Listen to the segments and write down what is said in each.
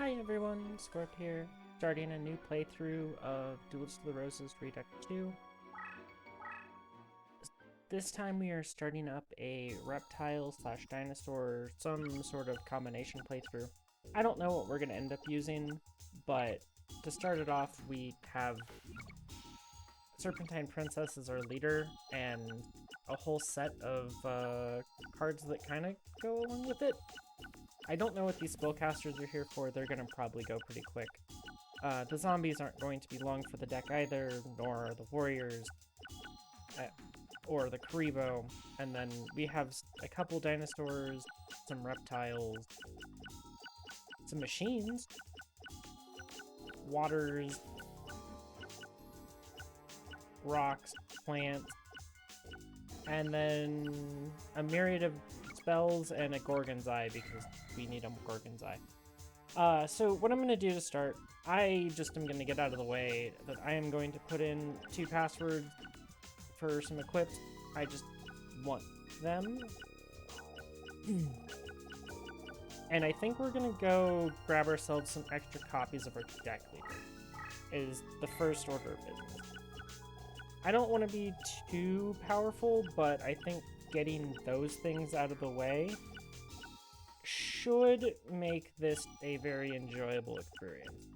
Hi everyone, Scorp here, starting a new playthrough of Duelist of the Roses Redux 2. This time we are starting up a reptile slash dinosaur, some sort of combination playthrough. I don't know what we're going to end up using, but to start it off we have Serpentine Princess as our leader, and a whole set of cards that kind of go along with it. I don't know what these spellcasters are here for. They're going to probably go pretty quick. The zombies aren't going to be long for the deck either, nor are the warriors, or the Karibo. And then we have a couple dinosaurs, some reptiles, some machines, waters, rocks, plants, and then a myriad of spells and a Gorgon's Eye because we need a Gorgon's Eye. So what I'm going to do to start, I just am going to get out of the way that I am going to put in 2 passwords for some equipped. I just want them. And I think we're going to go grab ourselves some extra copies of our deck leader, is the first order of business. I don't want to be too powerful, but I think getting those things out of the way should make this a very enjoyable experience.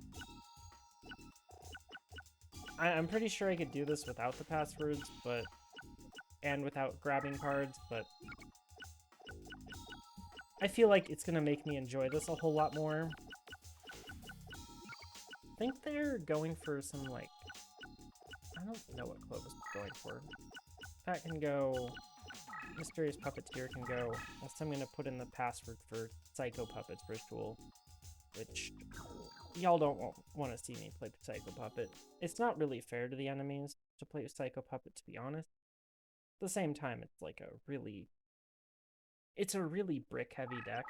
I'm pretty sure I could do this without the passwords, and without grabbing cards, but I feel like it's gonna make me enjoy this a whole lot more. I think they're going for some, like, I don't know what Clovis is going for. That can go. Mysterious Puppeteer can go. Unless I'm going to put in the password for Psycho Puppet's Ritual, which y'all don't want to see me play Psycho Puppet. It's not really fair to the enemies to play Psycho Puppet, to be honest. At the same time, it's like it's a really brick-heavy deck.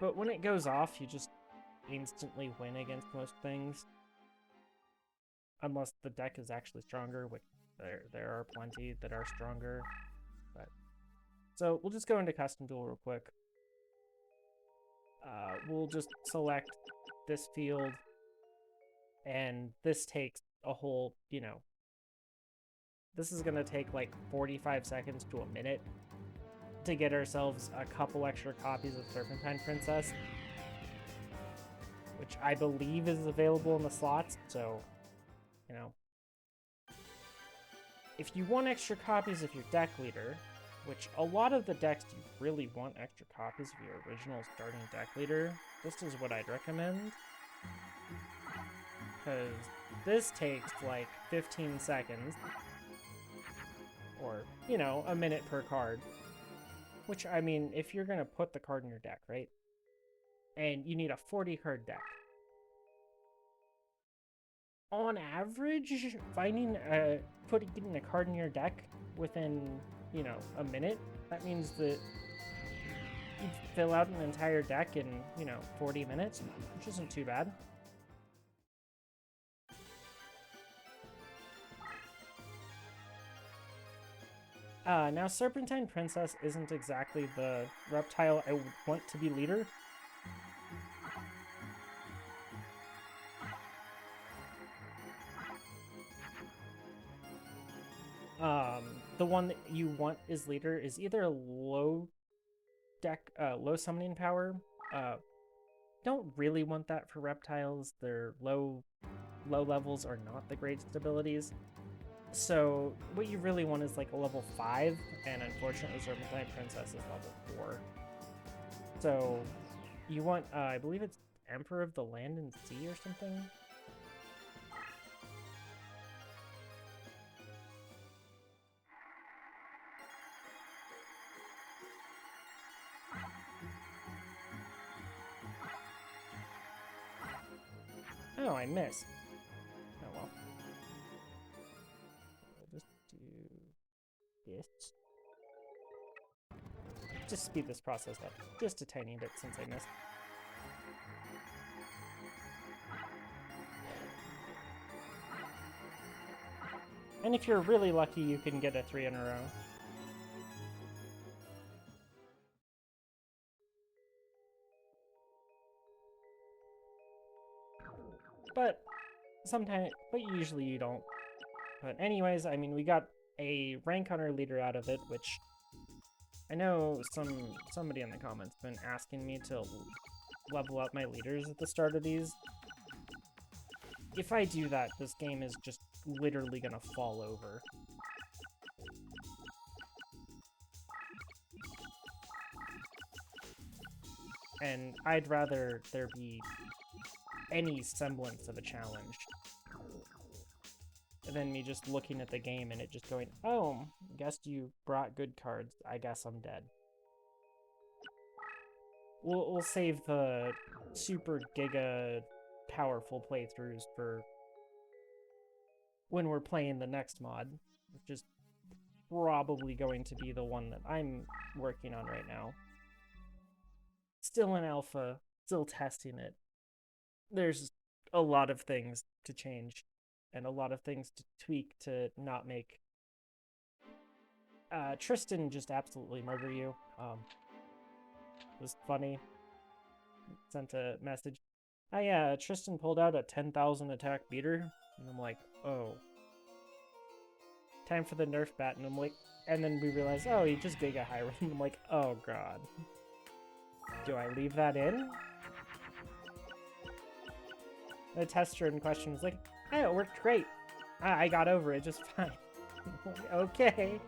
But when it goes off, you just instantly win against most things. Unless the deck is actually stronger, which there are plenty that are stronger. But so we'll just go into custom duel real quick. We'll just select this field, and this takes a whole, this is gonna take like 45 seconds to a minute to get ourselves a couple extra copies of Serpentine Princess, which I believe is available in the slots, so if you want extra copies of your deck leader, which a lot of the decks you really want extra copies of your original starting deck leader, this is what I'd recommend. Because this takes like 15 seconds, or, a minute per card. Which, I mean, if you're going to put the card in your deck, right? And you need a 40-card deck. On average, getting a card in your deck within, a minute, that means that you'd fill out an entire deck in, 40 minutes, which isn't too bad. Now, Serpentine Princess isn't exactly the reptile I want to be leader. The one that you want as leader is either low summoning power. Don't really want that for reptiles. Their low levels are not the greatest abilities. So what you really want is like a level 5, and unfortunately Serpentine Princess is level 4. So you want, I believe it's Emperor of the Land and Sea or something. Oh, I missed. Oh well. We'll just do this. Just speed this process up just a tiny bit since I missed. And if you're really lucky, you can get a 3 in a row. But usually you don't. But anyways, I mean, we got a rank hunter leader out of it, which I know somebody in the comments been asking me to level up my leaders at the start of these. If I do that, this game is just literally gonna fall over. And I'd rather there be any semblance of a challenge than me just looking at the game and it just going, oh, guess you brought good cards. I guess I'm dead. We'll save the super giga powerful playthroughs for when we're playing the next mod, which is probably going to be the one that I'm working on right now. Still in alpha, still testing it. There's a lot of things to change and a lot of things to tweak to not make Tristan just absolutely murder you. It was funny. Sent a message. Oh yeah, Tristan pulled out a 10,000 attack beater. And I'm like, oh. Time for the nerf bat. And I'm like, and then we realize, oh, he just giga high. And I'm like, oh god. Do I leave that in? The tester in question was like, oh, it worked great. I got over it just fine. Like, okay.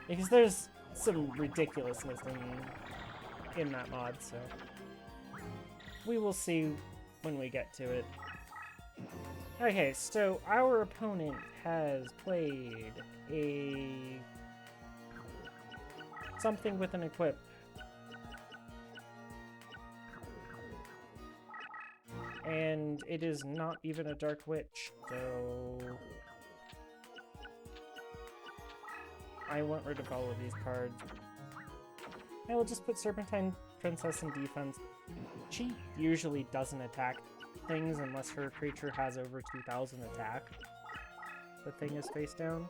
Because there's some ridiculousness in that mod, so we will see when we get to it. Okay, so our opponent has played something with an equip. And it is not even a Dark Witch, so I want rid of all of these cards. I will just put Serpentine Princess in defense. She usually doesn't attack things unless her creature has over 2,000 attack. The thing is face down.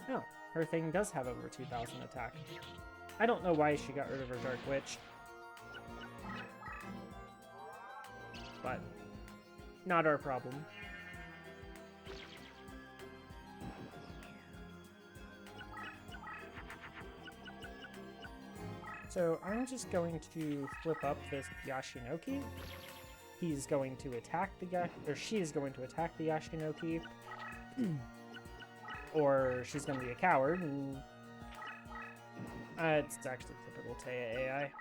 No, her thing does have over 2,000 attack. I don't know why she got rid of her Dark Witch. But not our problem. So I'm just going to flip up this Yashinoki. He's going to attack or she is going to attack the Yashinoki. Or she's going to be a coward, and it's actually typical Taya AI.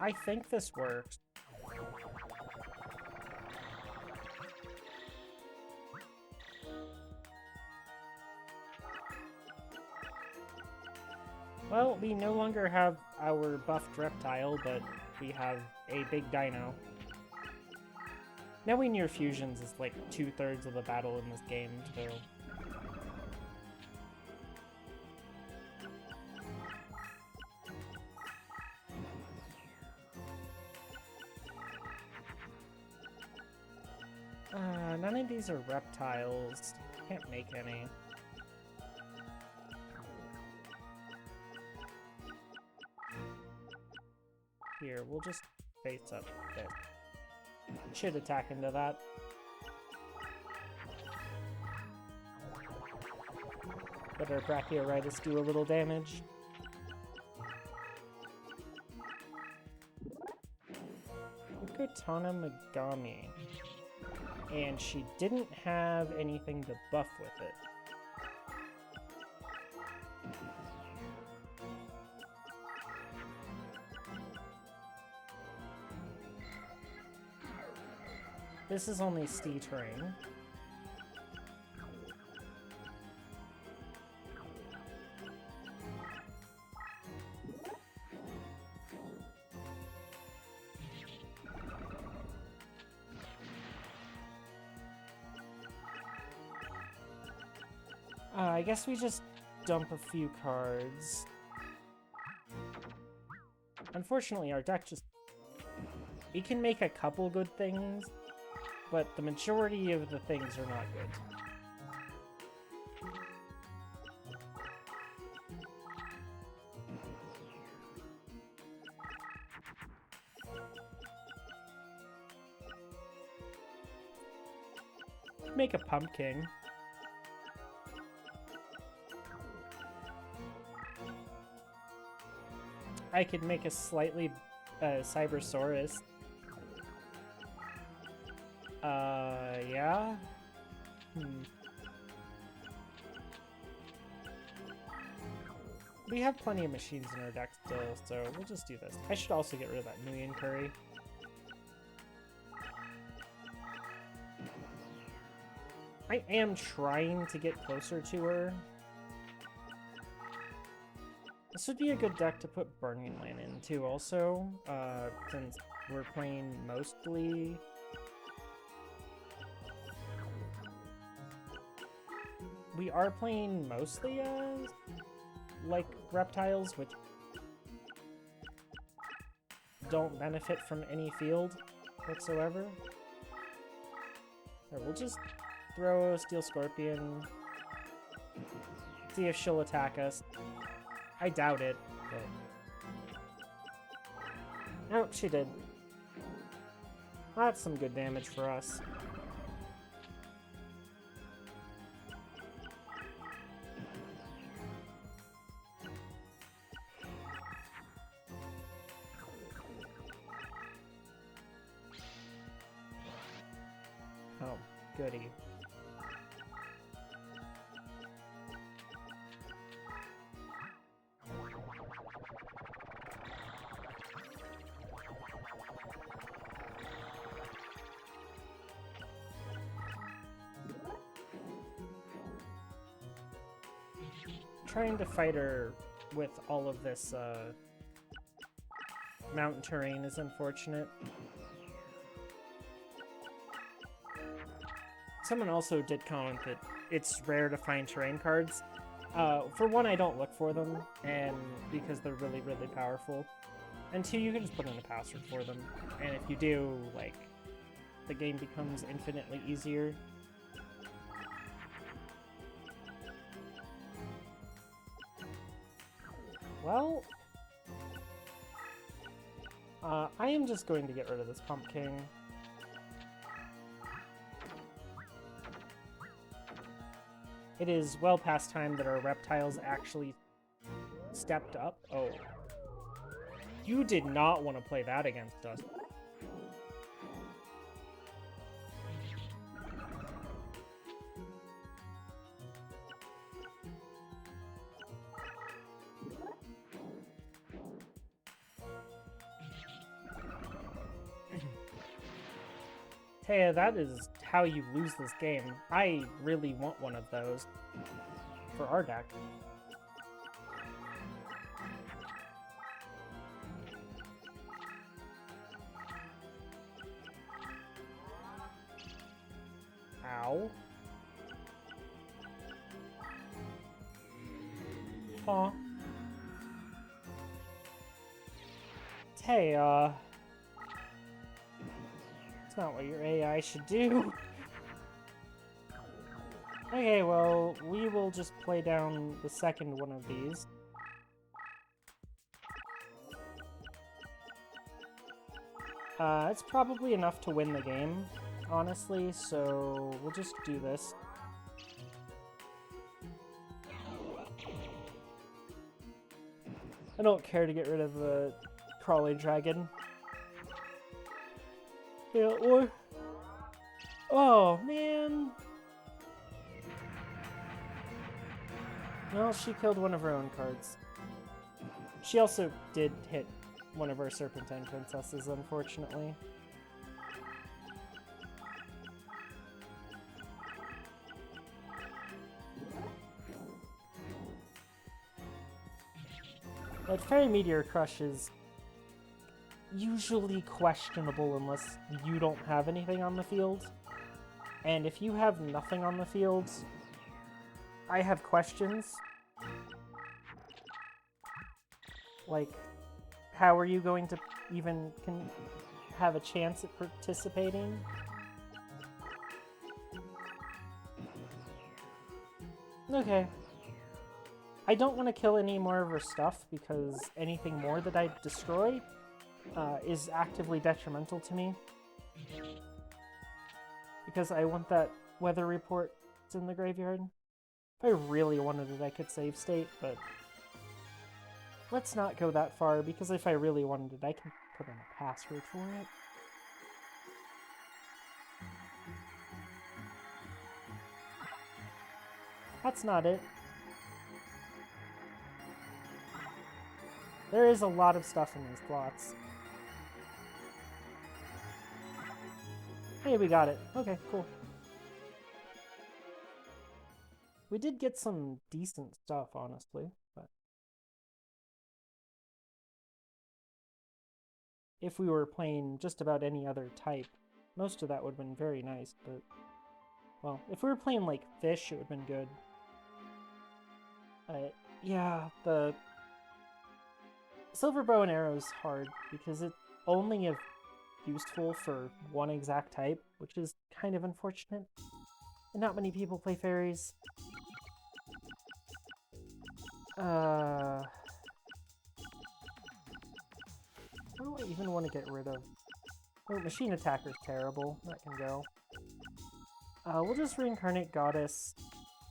I think this works. Well, we no longer have our buffed reptile, but we have a big dino. Knowing your fusions is like 2/3 of the battle in this game, so... none of these are reptiles. Can't make any. Here, we'll just face up there. Should attack into that. Let our Brachioridus do a little damage. Ukutana Megami. And she didn't have anything to buff with it. This is only sea terrain. I guess we just dump a few cards. Unfortunately, our deck just... We can make a couple good things, but the majority of the things are not good. Make a pumpkin. I could make a slightly Cybersaurus. Yeah? We have plenty of machines in our deck still, so we'll just do this. I should also get rid of that Nuyen Curry. I am trying to get closer to her. This would be a good deck to put Burning Land into also, since we're playing mostly... We are playing mostly as, like, reptiles, which don't benefit from any field whatsoever. So we'll just throw a Steel Scorpion, see if she'll attack us. I doubt it, but... Oh, she did. That's some good damage for us. Oh, goody. Trying to fight her with all of this mountain terrain is unfortunate. Someone also did comment that it's rare to find terrain cards. For one, I don't look for them, and because they're really, really powerful. And two, you can just put in a password for them. And if you do, like, the game becomes infinitely easier. Well, I am just going to get rid of this pumpkin. It is well past time that our reptiles actually stepped up. Oh. You did not want to play that against us. Hey, that is how you lose this game. I really want one of those for our deck. Ow. Huh. Hey, that's not what your AI should do. Okay, well, we will just play down the second one of these. It's probably enough to win the game, honestly, so we'll just do this. I don't care to get rid of the crawling dragon. Yeah, or... Oh, man! Well, she killed one of her own cards. She also did hit one of our Serpentine Princesses, unfortunately. But Fairy Meteor Crush is usually questionable unless you don't have anything on the field. And if you have nothing on the field, I have questions. Like, how are you going to even have a chance at participating? Okay. I don't want to kill any more of her stuff because anything more that I destroy is actively detrimental to me. Because I want that weather report in the graveyard. If I really wanted it, I could save state, but let's not go that far, because if I really wanted it, I can put in a password for it. That's not it. There is a lot of stuff in these slots. Hey, we got it. Okay, cool. We did get some decent stuff, honestly, but if we were playing just about any other type, most of that would have been very nice, but well, if we were playing like fish, it would have been good. Yeah, the silver bow and arrow is hard because it's only useful for one exact type, which is kind of unfortunate. And not many people play fairies. What do I even want to get rid of? Oh, machine attacker's terrible. That can go. We'll just reincarnate Goddess.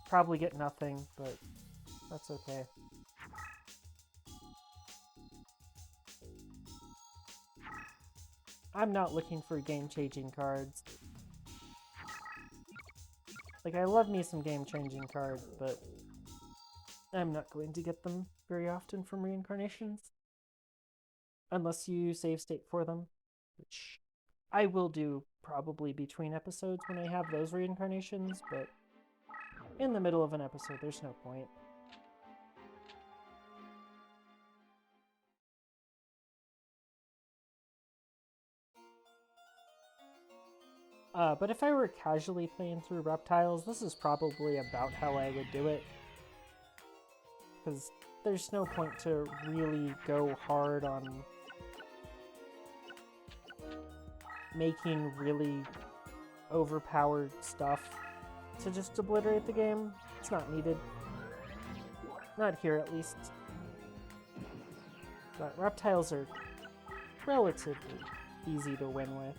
Probably get nothing, but that's okay. I'm not looking for game-changing cards. Like, I love me some game-changing cards, but I'm not going to get them very often from reincarnations. Unless you save state for them, which I will do probably between episodes when I have those reincarnations, but in the middle of an episode, there's no point. But if I were casually playing through Reptiles, this is probably about how I would do it. Because there's no point to really go hard on making really overpowered stuff to just obliterate the game. It's not needed. Not here, at least. But Reptiles are relatively easy to win with.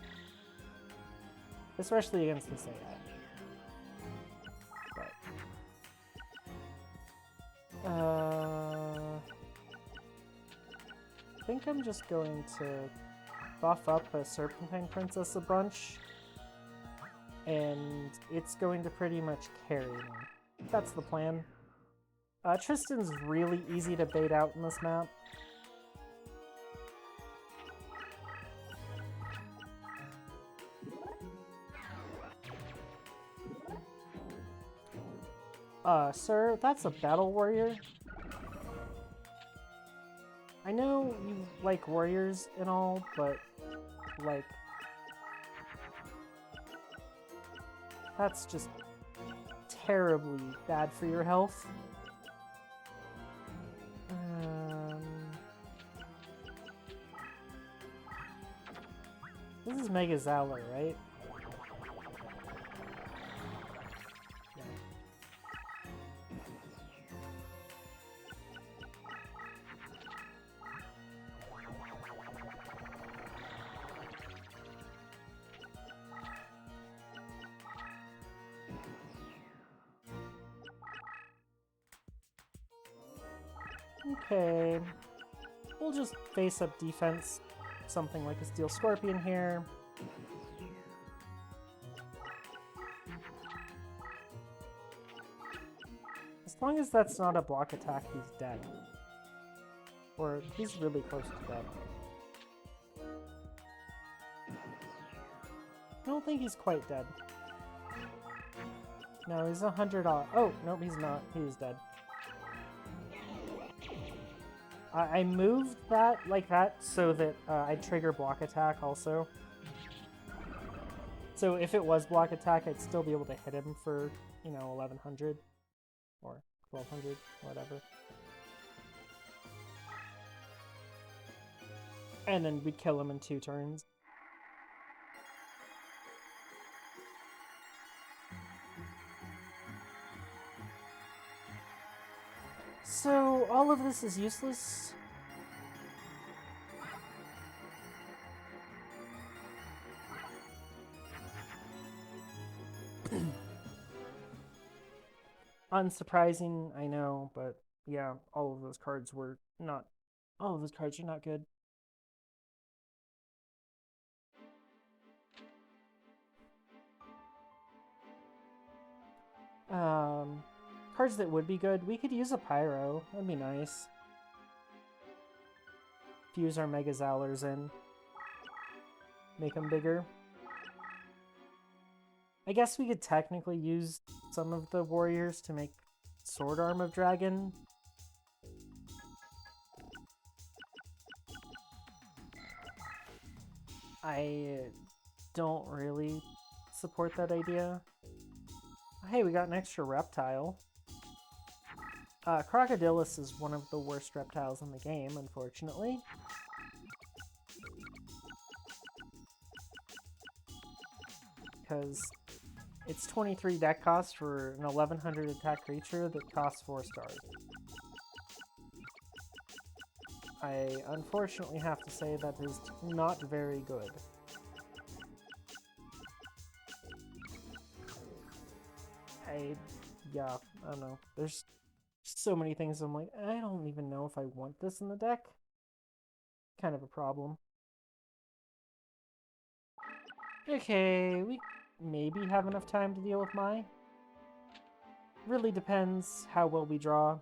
Especially against this AI. But, I think I'm just going to buff up a Serpentine Princess a bunch, and it's going to pretty much carry me. That's the plan. Tristan's really easy to bait out in this map. Sir, that's a battle warrior. I know you like warriors and all, but, like, that's just terribly bad for your health. This is Mega Zowler, right? Okay, we'll just face up defense, something like a Steel Scorpion here. As long as that's not a block attack, he's dead. Or he's really close to dead. I don't think he's quite dead. No, he's 100 off. Oh, nope, he's not. He's dead. I moved that like that so that I'd trigger block attack also. So if it was block attack, I'd still be able to hit him for, you know, 1100. or 1200, whatever. And then we'd kill him in 2 turns. So all of this is useless. Unsurprising, I know, but yeah, all of those cards were not. All of those cards are not good. Cards that would be good. We could use a Pyro. That'd be nice. Fuse our Mega Zowlers in. Make them bigger. I guess we could technically use some of the warriors to make Sword Arm of Dragon. I don't really support that idea. Hey, we got an extra reptile. Crocodilus is one of the worst reptiles in the game, unfortunately. Because it's 23 deck cost for an 1100 attack creature that costs 4 stars. I unfortunately have to say that is not very good. Yeah, I don't know. There's so many things I'm like, I don't even know if I want this in the deck. Kind of a problem. Okay, we maybe have enough time to deal with Mai. Really depends how well we draw.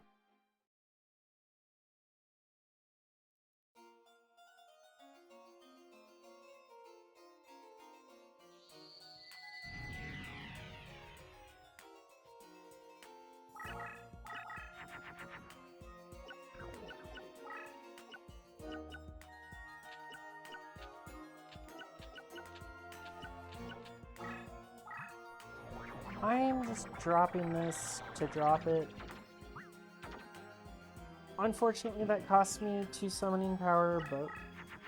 I'm just dropping this to drop it. Unfortunately, that costs me 2 summoning power, but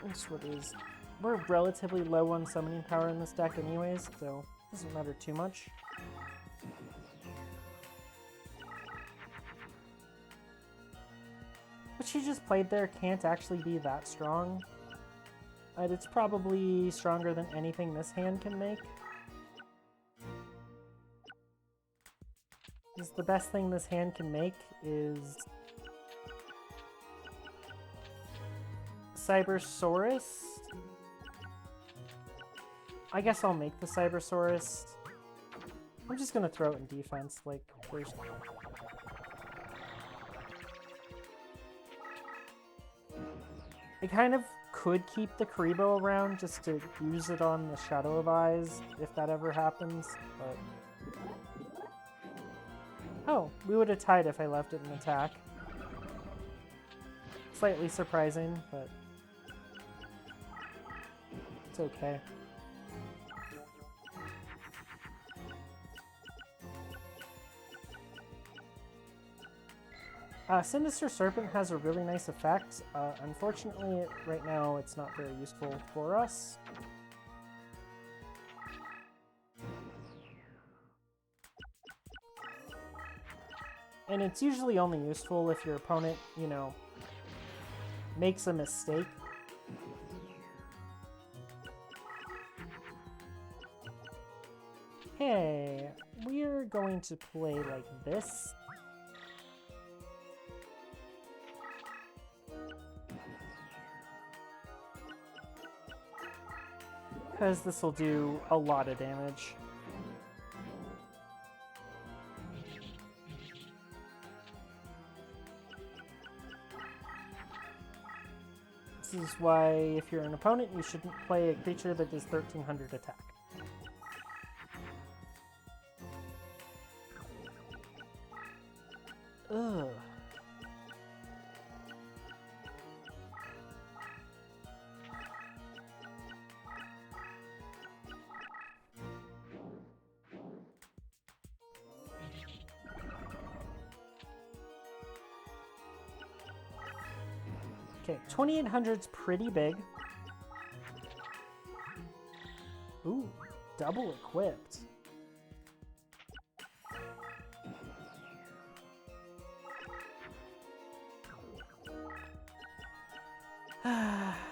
it's what it is. We're relatively low on summoning power in this deck anyways, so it doesn't matter too much. What she just played there can't actually be that strong. It's probably stronger than anything this hand can make. Because the best thing this hand can make is Cybersaurus. I guess I'll make the Cybersaurus. I'm just gonna throw it in defense, like, first. I kind of could keep the Karibo around just to use it on the Shadow of Eyes, if that ever happens, but... Oh, we would have tied if I left it in attack. Slightly surprising, but... it's okay. Sinister Serpent has a really nice effect. Unfortunately, right now it's not very useful for us. And it's usually only useful if your opponent, you know, makes a mistake. Hey, we're going to play like this. Because this will do a lot of damage. This is why, if you're an opponent, you shouldn't play a creature that does 1300 attack. Ugh. Okay, 2800's pretty big. Ooh, double equipped.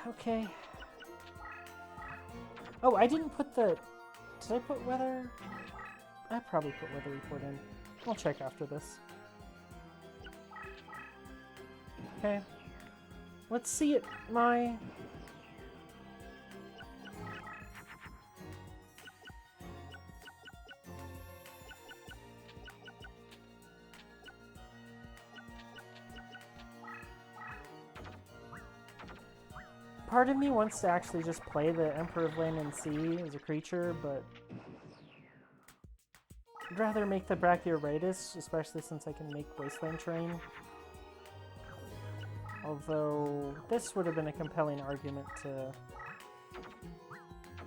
Okay. Oh, I didn't put the... Did I put weather? I probably put weather report in. I'll check after this. Okay. Let's see it, my... Part of me wants to actually just play the Emperor of Land and Sea as a creature, but I'd rather make the Brachioratus, especially since I can make Wasteland terrain. Although this would have been a compelling argument to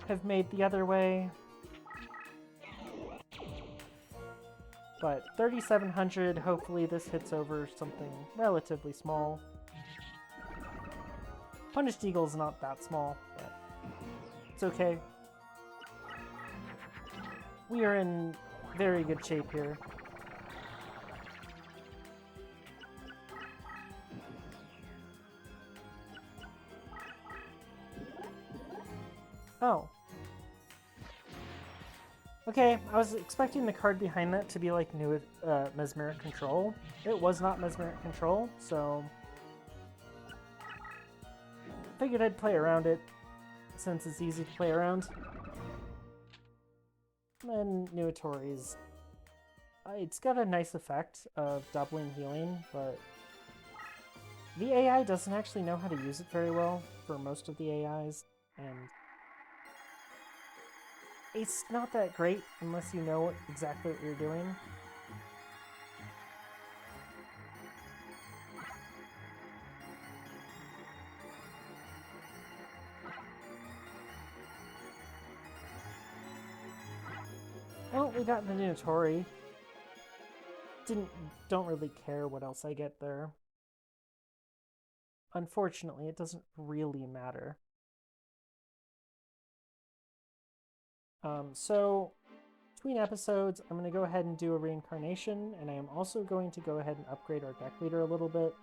have made the other way. But 3,700, hopefully this hits over something relatively small. Punished Eagle's not that small, but it's okay. We are in very good shape here. Oh. Okay, I was expecting the card behind that to be like new Mesmeric Control. It was not Mesmeric Control, so... Figured I'd play around it, since it's easy to play around. And Nuatori's... it's got a nice effect of doubling healing, but... The AI doesn't actually know how to use it very well for most of the AIs, and... It's not that great unless you know exactly what you're doing. Well, we got the Nuatori. Don't really care what else I get there. Unfortunately, it doesn't really matter. So, between episodes, I'm going to go ahead and do a reincarnation, and I am also going to go ahead and upgrade our deck leader a little bit.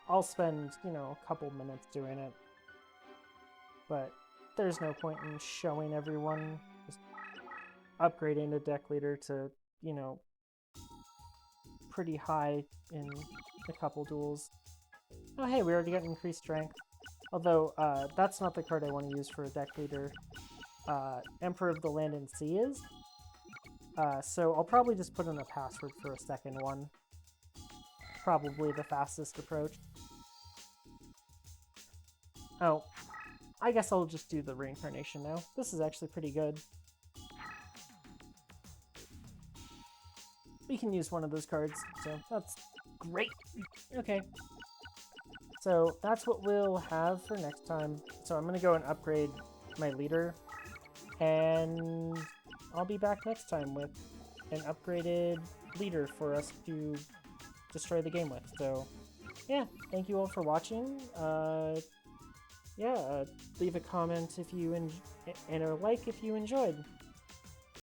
I'll spend, you know, a couple minutes doing it, but there's no point in showing everyone just upgrading a deck leader to, you know, pretty high in a couple duels. Oh hey, we already got increased strength. Although, that's not the card I want to use for a deck leader. Emperor of the Land and Sea is. So I'll probably just put in a password for a second one. Probably the fastest approach. Oh, I guess I'll just do the reincarnation now. This is actually pretty good. We can use one of those cards, so that's great. Okay. So that's what we'll have for next time. So I'm going to go and upgrade my leader, and I'll be back next time with an upgraded leader for us to destroy the game with. So yeah, thank you all for watching. Leave a comment if you and a like if you enjoyed.